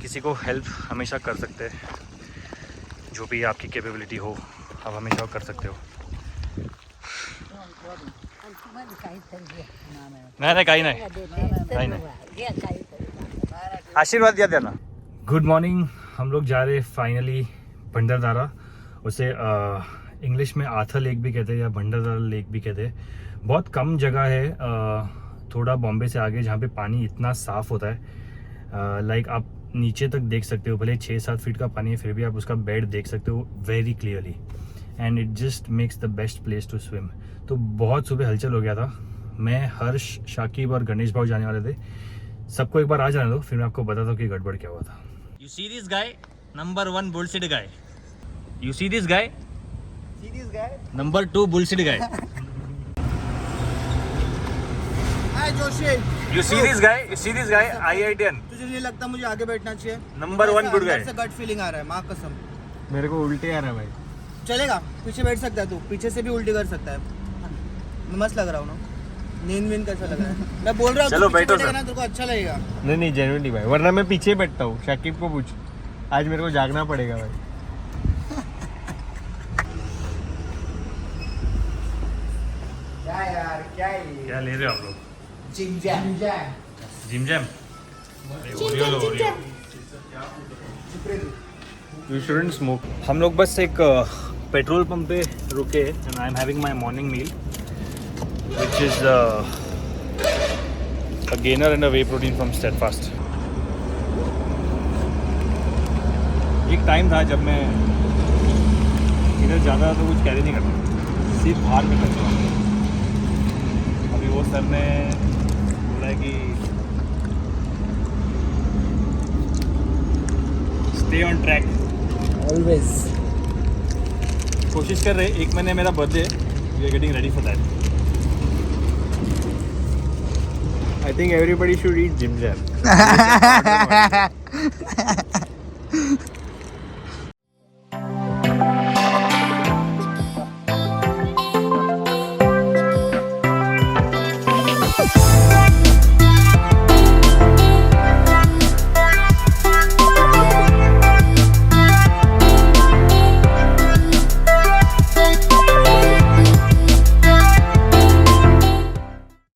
किसी को हेल्प हमेशा कर सकते हैं, जो भी आपकी कैपेबिलिटी हो आप हमेशा कर सकते हो। नहीं काही नहीं, आशीर्वाद दिया देना। गुड मॉर्निंग, हम लोग जा रहे फाइनली भंडारदारा। उसे इंग्लिश में आर्थर लेक भी कहते हैं या भंडारदारा लेक भी कहते हैं। बहुत कम जगह है, थोड़ा बॉम्बे से आगे, जहाँ पे पानी इतना साफ़ होता है। लाइक आप नीचे तक देख सकते हो, भले 6-7 फीट का पानी है फिर भी आप उसका बेड देख सकते हो very clearly, and it just makes the best place to swim. तो बहुत सुबह हलचल हो गया था। मैं, हर्ष, शाकिब और गणेश भाव जाने वाले थे। सबको एक बार आ जाने दो, फिर मैं आपको बताता हूँ कि गड़बड़ क्या हुआ था। You see this guy, number 1 bullshit guy. You see this guy, number 2 bullshit guy. Hi Joshi, You see this guy? You see this guy? IITian. तुझे नहीं लगता मुझे आगे बैठना चाहिए? Number 1 good guy. से गट फीलिंग आ रहा है, माँ कसम। मेरे को उल्टे आ रहा है भाई। चलेगा, पीछे बैठ सकता है तू, पीछे से भी उल्टी कर सकता है। मस्त लग रहा हूँ ना, नींद कैसा लग रहा है? मैं बोल रहा हूँ चलो बैठो सर। तेरे को अच्छा लगेगा। नहीं जेन्युइनली भाई, वरना मैं पीछे बैठता हूँ। शाकिब को पूछ, आज मेरे को जागना पड़ेगा भाई। क्या यार, क्या ले रहे हो आप लोग? Jim Jam. Jim Jam? Oreo लो, ओरियो। You shouldn't smoke. हम लोग बस एक पेट्रोल पंप पे रुके and I am having my morning meal which is a gainer and a whey protein from Steadfast. एक टाइम था जब मैं इधर ज़्यादा तो कुछ कैरी नहीं करता, सिर्फ बाहर में करता। अभी वो सर ने बोला है कि स्टे ऑन ट्रैक, ऑलवेज। कोशिश कर रहे। एक महीने मेरा birthday, we are getting ready for that. I think everybody should eat Jim Jam.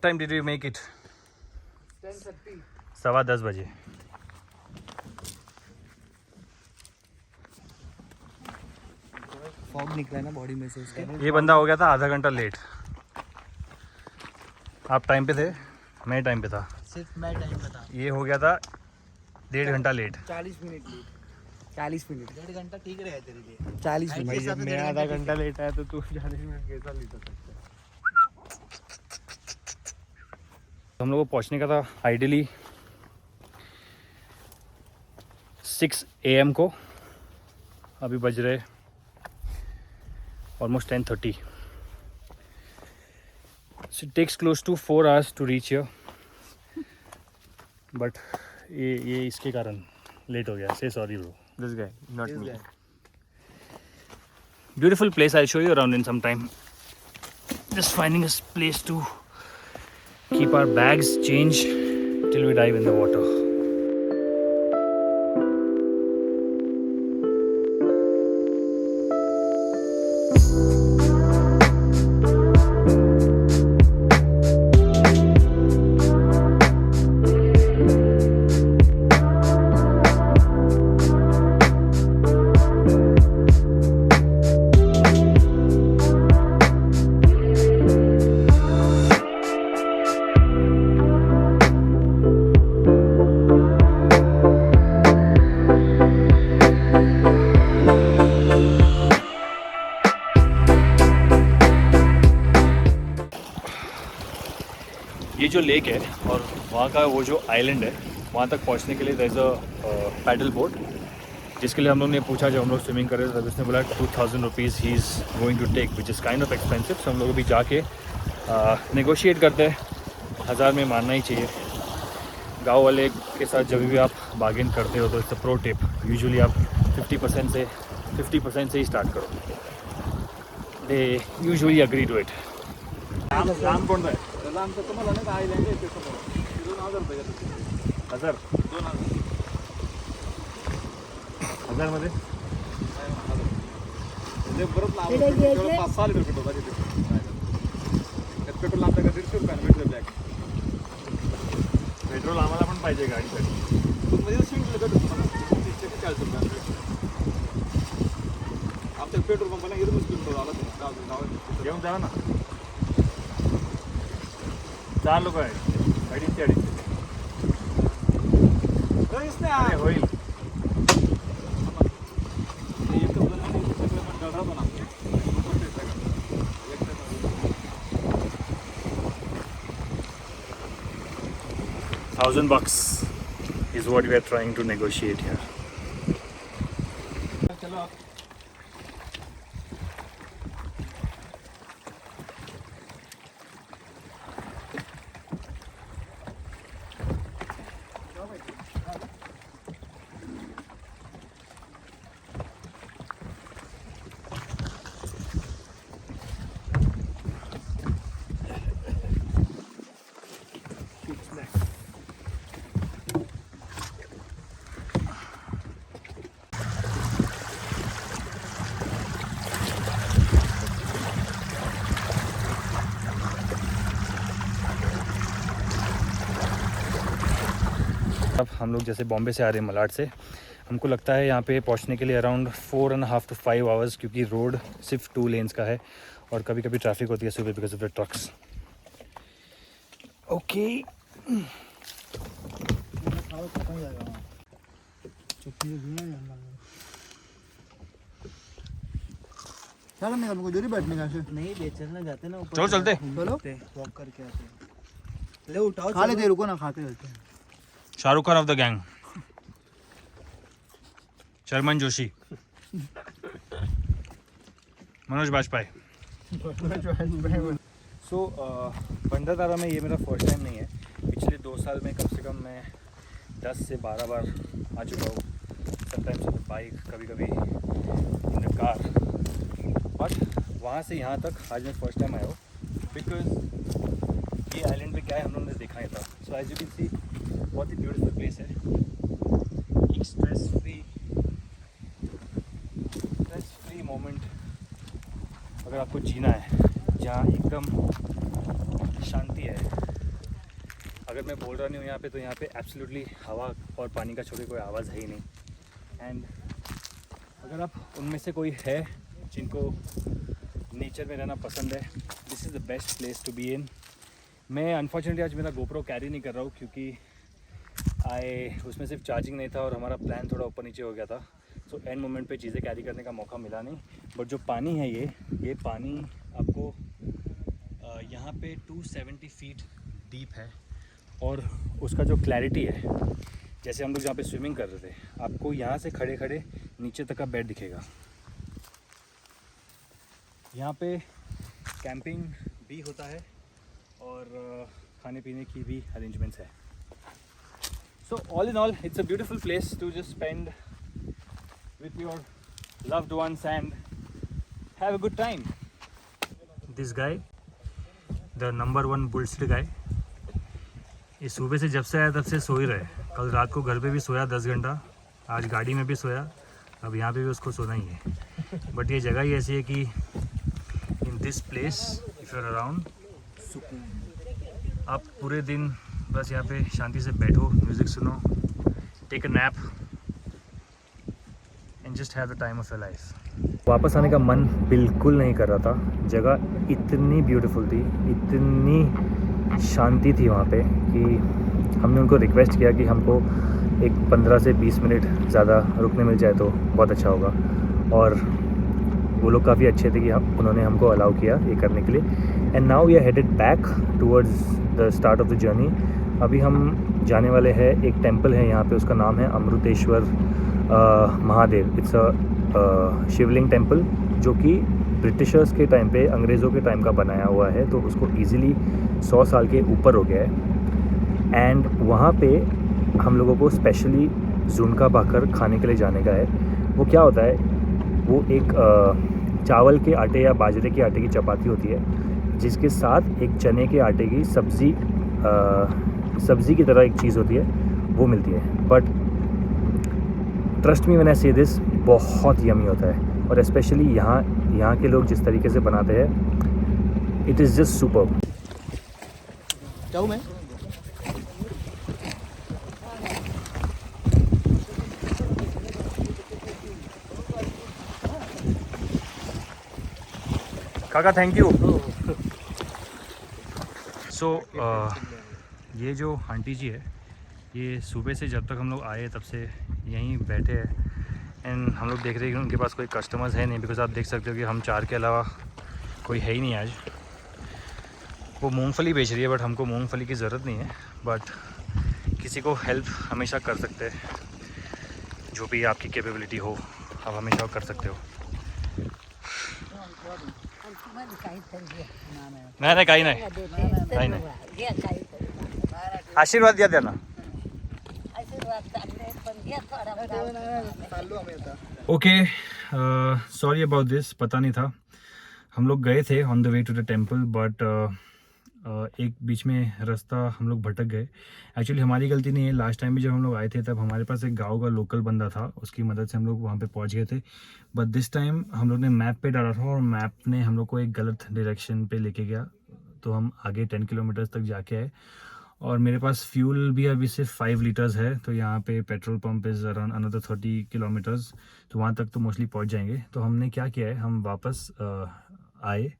Time did you make it? 10:30। 10:15 बजे। फॉग निकला है ना बॉडी में से उसके। ये बंदा हो गया था आधा घंटा लेट। आप टाइम पे थे, मैं टाइम पे था। सिर्फ मैं टाइम पे था। ये हो गया था 1.5 घंटा लेट। 40 minute late. 40 मिनट। 1.5 घंटा ठीक रहेगा तेरे लिए। 40 भाई मिनट। जब मैं आधा घंटा लेट आया तो तू 40 मिनट कैसा लेट हो सकता है? हम लोग को पहुंचने का था आइडियली 6 AM को। अभी बज रहे almost 10:30। So it takes close to 4 hours to reach here, but ये इसके कारण लेट हो गया। से sorry bro. This guy, not me. Beautiful place, I'll show you around in some time. Just finding a place to keep our bags, change till we dive in the water. ये जो lake है और वहाँ का वो जो island है, वहाँ तक पहुँचने के लिए there is a paddle boat, जिसके लिए हम लोग ने पूछा। जब हम लोग स्विमिंग कर रहे थे तब उसने बोला 2000 rupees he is going to take, which is kind of expensive. So हम लोग अभी जाके नेगोशिएट करते हैं। 1000 में मानना ही चाहिए। गाँव वाले के साथ जब भी आप बार्गेन करते हो तो it's a pro tip, usually आप 50% से ही स्टार्ट करो। They usually agree to it. नाम कौन सा है? आमचं तुम्हाला नाही का आयलँड आहे ते समोर 2000 रुपये घेतात. 1000? हजारमध्ये म्हणजे परत लावलं 5-6 लिटर पेट्रोल होता तिथे त्यात पेट्रोल आमच्या 150 रुपयाला भेटलं ब्लॅक पेट्रोल आम्हाला पण पाहिजे गाडीसाठी मध्ये स्विंग भेटलं तुम्हाला 30-40 रुपयाला भेटलं आमच्या पेट्रोल पंपाला इथूनच पेट्रोल आला गाव घेऊन जावा ना 4 लोक आहेत 250 अरे होईल $1,000 is what we are trying to negotiate here. अब हम लोग जैसे बॉम्बे से आ रहे हैं मलाड से, हमको लगता है यहाँ पे पहुँचने के लिए अराउंड 4.5 to 5 आवर्स, क्योंकि रोड सिर्फ 2 लेन्स का है और कभी कभी ट्रैफिक होती है सुबह because of the trucks. Okay क्या करने का तुमको दूरी बैठने का ऐसे नहीं बेचना जाते ना ऊपर चलो चलते चलो वॉक करके आते हैं ले उठाओ खा लेते रुको ना खाते रहते हैं Shahrukh Khan of the gang Sharman Joshi Manoj Bajpayee. So Bhandardara में ये मेरा फर्स्ट टाइम नहीं है. पिछले 2 साल में कम से कम मैं 10 से 12 बार आ चुका हूँ. समटाइम्स ऑन बाइक, कभी कभी इन द कार. बट वहाँ से यहाँ तक आज मैं फर्स्ट टाइम आया हूँ बिकॉज ये आइलैंड पे क्या है हम लोगों ने देखा नहीं था. So as you can see बहुत ही ब्यूटीफुल प्लेस है. एक स्ट्रेस फ्री मोमेंट अगर आपको जीना है जहाँ एकदम शांति है. अगर मैं बोल रहा नहीं हूँ यहाँ पे तो यहाँ पे एब्सोल्युटली हवा और पानी का छोड़ के कोई आवाज़ है ही नहीं. एंड अगर आप उनमें से कोई है जिनको नेचर में रहना पसंद है, this is the best place to be in. मैं अनफॉर्चुनेटली आज मेरा गोप्रो कैरी नहीं कर रहा हूँ क्योंकि उसमें सिर्फ चार्जिंग नहीं था और हमारा प्लान थोड़ा ऊपर नीचे हो गया था. सो एंड मोमेंट पे चीज़ें कैरी करने का मौका मिला नहीं. बट जो पानी है ये पानी आपको यहाँ पे 270 फीट डीप है और उसका जो क्लैरिटी है, जैसे हम लोग जहाँ पे स्विमिंग कर रहे थे, आपको यहाँ से खड़े खड़े नीचे तक का बेड दिखेगा. यहाँ पे कैंपिंग भी होता है और खाने पीने की भी अरेंजमेंट्स है. So all in all it's a beautiful place to just spend with your loved ones and have a good time. This guy, the number 1 bullshit guy, ये सुबह से जब से आया तब से सो ही रहे. कल रात को घर पे भी सोया 10 घंटा, आज गाड़ी में भी सोया, अब यहाँ पे भी उसको सोना ही है. बट ये जगह ही ऐसी है कि in this place if you are around, आप पूरे दिन बस यहाँ पे शांति से बैठो, म्यूज़िक सुनो, take a nap and just have the time of your life. वापस आने का मन बिल्कुल नहीं कर रहा था. जगह इतनी ब्यूटीफुल थी, इतनी शांति थी वहाँ पे कि हमने उनको रिक्वेस्ट किया कि हमको एक 15 से 20 मिनट ज़्यादा रुकने मिल जाए तो बहुत अच्छा होगा. और वो लोग काफ़ी अच्छे थे कि उन्होंने हमको अलाउ किया ये करने के लिए. And now we are headed back towards the start of the journey. अभी हम जाने वाले हैं, एक टेम्पल है यहाँ पे, उसका नाम है Amriteshwar Mahadev. It's a Shivling temple जो कि ब्रिटिशर्स के टाइम पे, अंग्रेज़ों के टाइम का बनाया हुआ है, तो उसको इजीली 100 साल के ऊपर हो गया है. एंड वहाँ पे हम लोगों को स्पेशली जुनका भाकर खाने के लिए जाने का है. वो क्या होता है, वो एक चावल के आटे या बाजरे के आटे की चपाती होती है जिसके साथ एक चने के आटे की सब्ज़ी की तरह एक चीज़ होती है, वो मिलती है. But trust me when I से दिस, बहुत यमी होता है। और स्पेशली यहाँ के लोग जिस तरीके से बनाते हैं, इट इज़ जस्ट सुपर्ब। जाऊँ मैं? काका थैंक यू। सो ये जो आंटी जी है, ये सुबह से जब तक हम लोग आए तब से यहीं बैठे हैं एंड हम लोग देख रहे हैं कि उनके पास कोई कस्टमर्स है नहीं, बिकॉज आप देख सकते हो कि हम 4 के अलावा कोई है ही नहीं आज। वो मूंगफली बेच रही है, बट हमको मूंगफली की ज़रूरत नहीं है, बट किसी को हेल्प हमेशा कर सकते हैं। जो भी आपकी कैपेबिलिटी हो आप हमेशा कर सकते हो। नाही काही नाही, आशीर्वाद द्या त्यांना। ओके, सॉरी अबाउट दिस, पता नहीं था। हम लोग गए थे on the way to the temple, but एक बीच में रास्ता हम लोग भटक गए। एक्चुअली हमारी गलती नहीं है। लास्ट टाइम भी जब हम लोग आए थे तब हमारे पास एक गांव का लोकल बंदा था, उसकी मदद से हम लोग वहाँ पे पहुँच गए थे। बट दिस टाइम हम लोग ने मैप पे डाला था और मैप ने हम लोग को एक गलत डायरेक्शन पे लेके गया, तो हम आगे 10 किलोमीटर्स तक जाके आए। और मेरे पास फ्यूल भी अभी सिर्फ 5 लीटर्स है, तो यहाँ पे petrol pump is around another 30 kilometres, तो वहाँ तक तो मोस्टली पहुँच जाएंगे। तो हमने क्या किया है, हम वापस आए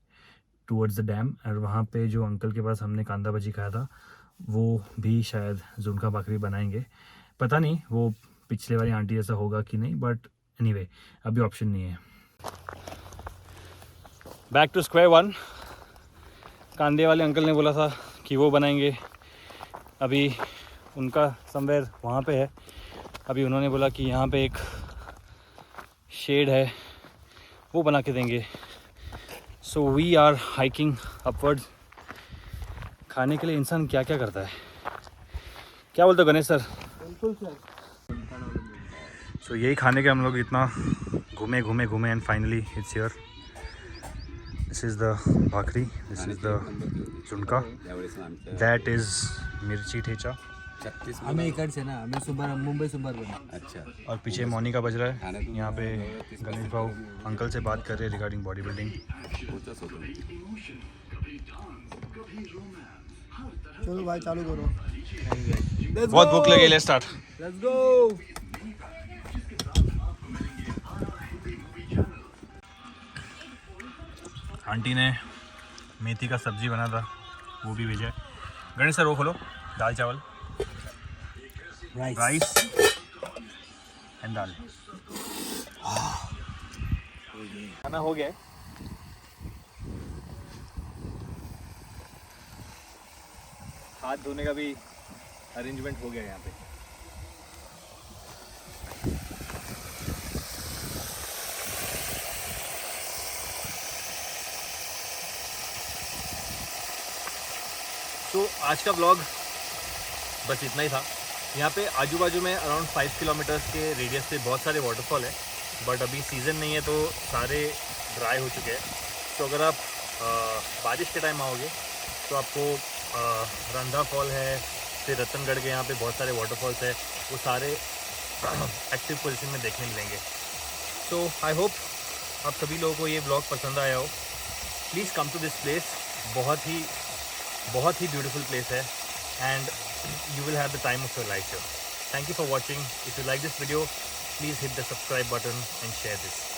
टूवर्ड्स द डैम, और वहाँ पे जो अंकल के पास हमने कांदा भजी खाया था, वो भी शायद जुनका भाकरी बनाएंगे। पता नहीं वो पिछले वाली आंटी जैसा होगा कि नहीं, बट एनीवे अभी ऑप्शन नहीं है। Back to square one. कांदे वाले अंकल ने बोला था कि वो बनाएंगे, अभी उनका समवेयर वहाँ पे है। अभी उन्होंने बोला कि यहाँ पे एक शेड है, वो बना के देंगे। So we are hiking upwards. खाने के लिए इंसान क्या क्या करता है, क्या बोलते हो गणेश सर? बिल्कुल सर। सो यही खाने के हम लोग इतना घूमे and finally it's here. This is the bhakri, this is the zunka, that is मिर्ची ठेचा। हमें इकडचे ना, हमें सुपर मुंबई सुपर बना। अच्छा, और पीछे मौनी का बज रहा है। यहाँ पे गणेश भाव अंकल से बात कर रहे हैं रिगार्डिंग बॉडी बिल्डिंग। चलो भाई चालू करो। बहुत भूख लगी, let's start. Let's go. Aunty ने मेथी का सब्जी बना था, वो भी भेजा है। गणेश सर वो खोलो, दाल चावल, राइस एंड दाल। खाना हो गया है। हाथ धोने का भी अरेंजमेंट हो गया यहाँ पे। तो आज का ब्लॉग बस इतना ही था। यहाँ पे आजू बाजू में अराउंड 5 किलोमीटर्स के रेडियस से बहुत सारे वाटरफॉल है, बट अभी सीज़न नहीं है तो सारे ड्राई हो चुके हैं। तो अगर आप बारिश के टाइम आओगे तो आपको रंधा फॉल है, फिर रतनगढ़ के यहाँ पे बहुत सारे वाटरफॉल्स है, वो सारे एक्टिव पोजीशन में देखने मिलेंगे। सो आई होप आप सभी लोगों को ये ब्लॉग पसंद आया हो। Please come to this place, बहुत ही ब्यूटीफुल प्लेस है and you will have the time of your life here. Thank you for watching. If you like this video, please hit the subscribe button and share this.